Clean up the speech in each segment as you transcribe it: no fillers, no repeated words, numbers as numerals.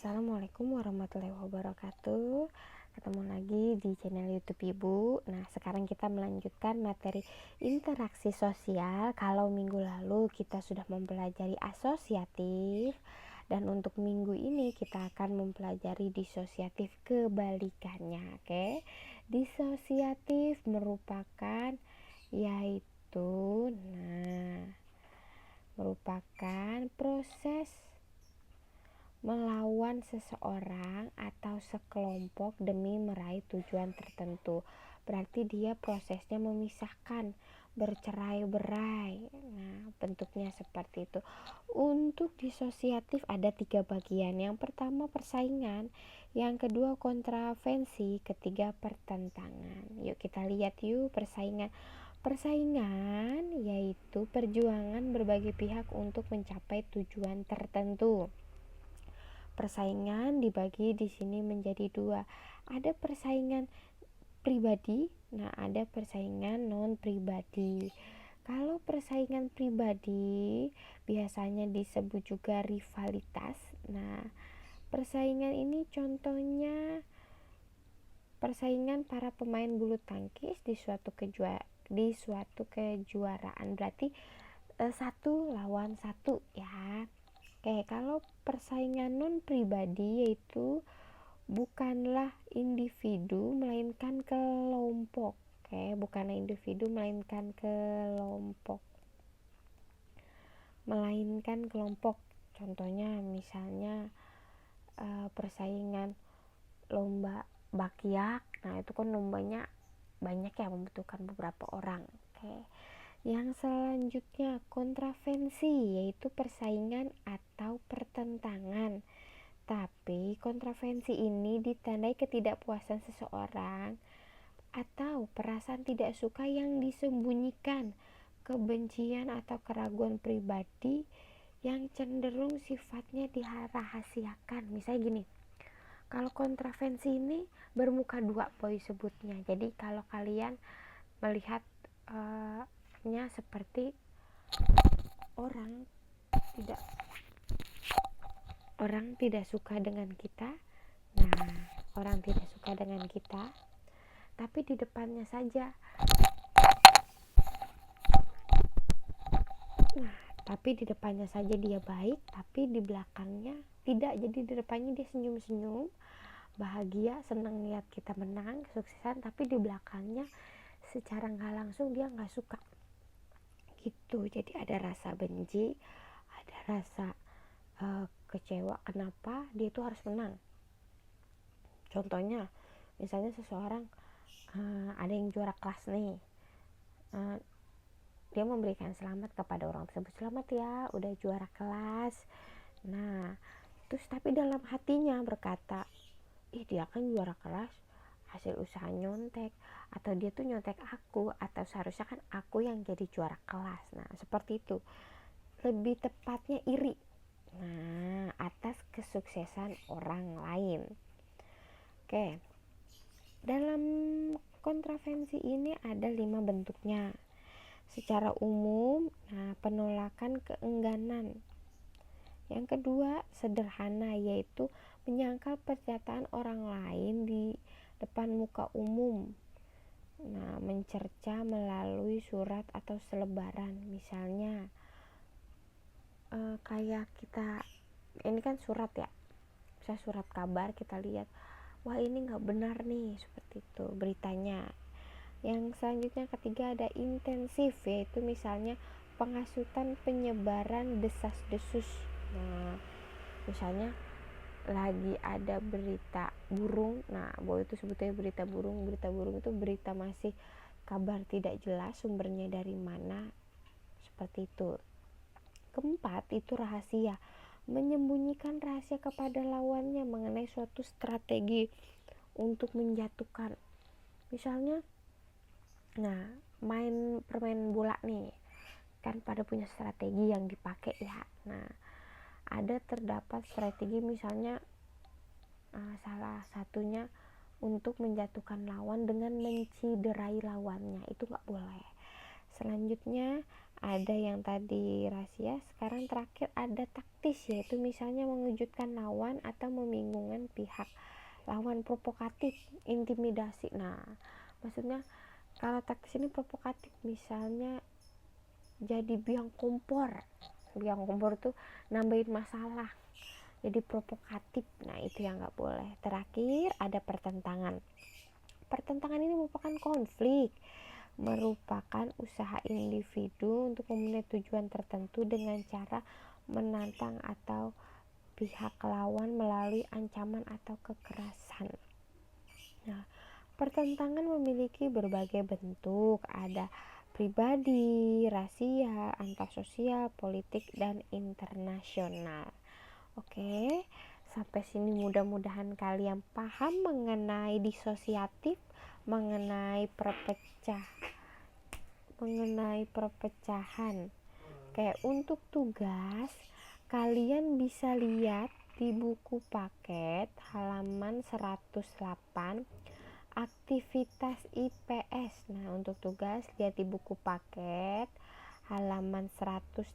Assalamualaikum warahmatullahi wabarakatuh. Ketemu lagi di channel YouTube Ibu. Nah, sekarang kita melanjutkan materi interaksi sosial. Kalau minggu lalu kita sudah mempelajari asosiatif, dan untuk minggu ini kita akan mempelajari disosiatif kebalikannya. Oke. Disosiatif merupakan merupakan proses melawan seseorang atau sekelompok demi meraih tujuan tertentu. Berarti dia prosesnya memisahkan, bercerai-berai. Nah, bentuknya seperti itu. Untuk disosiatif ada 3 bagian. Yang pertama persaingan, yang kedua kontravensi, ketiga pertentangan. Yuk kita lihat yuk persaingan. Persaingan yaitu perjuangan berbagai pihak untuk mencapai tujuan tertentu. Persaingan dibagi di sini menjadi 2. Ada persaingan pribadi, ada persaingan non pribadi. Kalau persaingan pribadi biasanya disebut juga rivalitas. Nah, persaingan ini contohnya persaingan para pemain bulu tangkis di suatu kejuaraan. Berarti 1 lawan 1 ya. Oke, kalau persaingan non pribadi yaitu bukanlah individu melainkan kelompok. Bukanlah individu melainkan kelompok. Contohnya misalnya persaingan lomba bakyak. Nah, itu kan lombanya banyak ya, membutuhkan beberapa orang. Yang selanjutnya kontravensi, yaitu persaingan atau pertentangan. Tapi kontravensi ini ditandai ketidakpuasan seseorang atau perasaan tidak suka yang disembunyikan, kebencian atau keraguan pribadi yang cenderung sifatnya dirahasiakan. Misalnya gini, kalau kontravensi ini bermuka 2 boy sebutnya. Jadi kalau kalian melihat seperti orang tidak suka dengan kita. Nah, orang tidak suka dengan kita, tapi di depannya saja. Dia baik, tapi di belakangnya tidak. Jadi di depannya dia senyum-senyum, bahagia, senang lihat kita menang, kesuksesan, tapi di belakangnya secara nggak langsung dia nggak suka. Gitu. Jadi ada rasa benci, ada rasa kecewa kenapa dia itu harus menang. Contohnya misalnya seseorang ada yang juara kelas nih, dia memberikan selamat kepada orang tersebut, selamat ya udah juara kelas. Nah, terus tapi dalam hatinya berkata, dia kan juara kelas hasil usaha nyontek, atau dia tuh nyontek aku, atau seharusnya kan aku yang jadi juara kelas. Nah, seperti itu. Lebih tepatnya iri. Nah, atas kesuksesan orang lain. Oke. Dalam kontravensi ini ada 5 bentuknya. Secara umum, penolakan keengganan. Yang kedua, sederhana, yaitu menyangkal pernyataan orang lain di depan muka umum. Nah, mencerca melalui surat atau selebaran. Misalnya kayak kita, ini kan surat ya, bisa surat kabar, kita lihat, wah ini nggak benar nih, seperti itu beritanya. Yang selanjutnya ketiga ada intensif, yaitu misalnya penghasutan penyebaran desas-desus. Nah, misalnya lagi ada berita burung, bahwa itu sebetulnya berita burung itu berita masih kabar tidak jelas sumbernya dari mana, seperti itu. Keempat itu rahasia, menyembunyikan rahasia kepada lawannya mengenai suatu strategi untuk menjatuhkan. Misalnya main permainan bola nih, kan pada punya strategi yang dipakai ya. Nah, ada terdapat strategi misalnya salah satunya untuk menjatuhkan lawan dengan menciderai lawannya, itu nggak boleh. Selanjutnya ada yang tadi rahasia, sekarang terakhir ada taktis, yaitu misalnya mengejutkan lawan atau membingungkan pihak lawan, provokatif, intimidasi. Nah, maksudnya kalau taktis ini provokatif, misalnya jadi biang kompor. Biang kompor tuh nambahin masalah, jadi provokatif. Nah, itu yang nggak boleh. Terakhir ada pertentangan. Pertentangan ini merupakan konflik, merupakan usaha individu untuk memenuhi tujuan tertentu dengan cara menantang atau pihak lawan melalui ancaman atau kekerasan. Nah, pertentangan memiliki berbagai bentuk, ada pribadi, rahasia, antar sosial, politik, dan internasional. Oke, sampai sini mudah-mudahan kalian paham mengenai disosiatif, mengenai perpecahan. Kayak untuk tugas, kalian bisa lihat di buku paket halaman 108 aktivitas IPS. Nah, untuk tugas lihat di buku paket halaman 108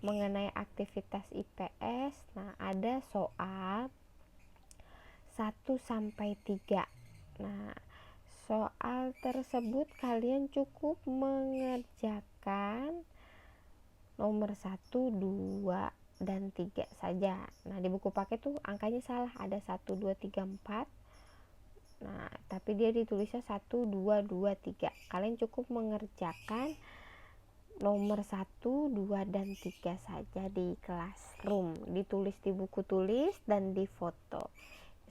mengenai aktivitas IPS. Nah, ada soal 1 sampai 3. Nah, soal tersebut kalian cukup mengerjakan nomor 1, 2, dan 3 saja. Nah, di buku paket tuh angkanya salah, ada 1, 2, 3, 4. Nah, tapi dia ditulisnya 1, 2, 2, 3. Kalian cukup mengerjakan nomor 1, 2, dan 3 saja di classroom. Ditulis di buku tulis dan difoto.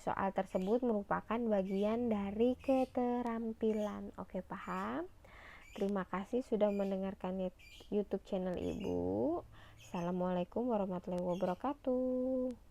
Soal tersebut merupakan bagian dari keterampilan. Oke, paham? Terima kasih sudah mendengarkan YouTube channel Ibu. Assalamualaikum warahmatullahi wabarakatuh.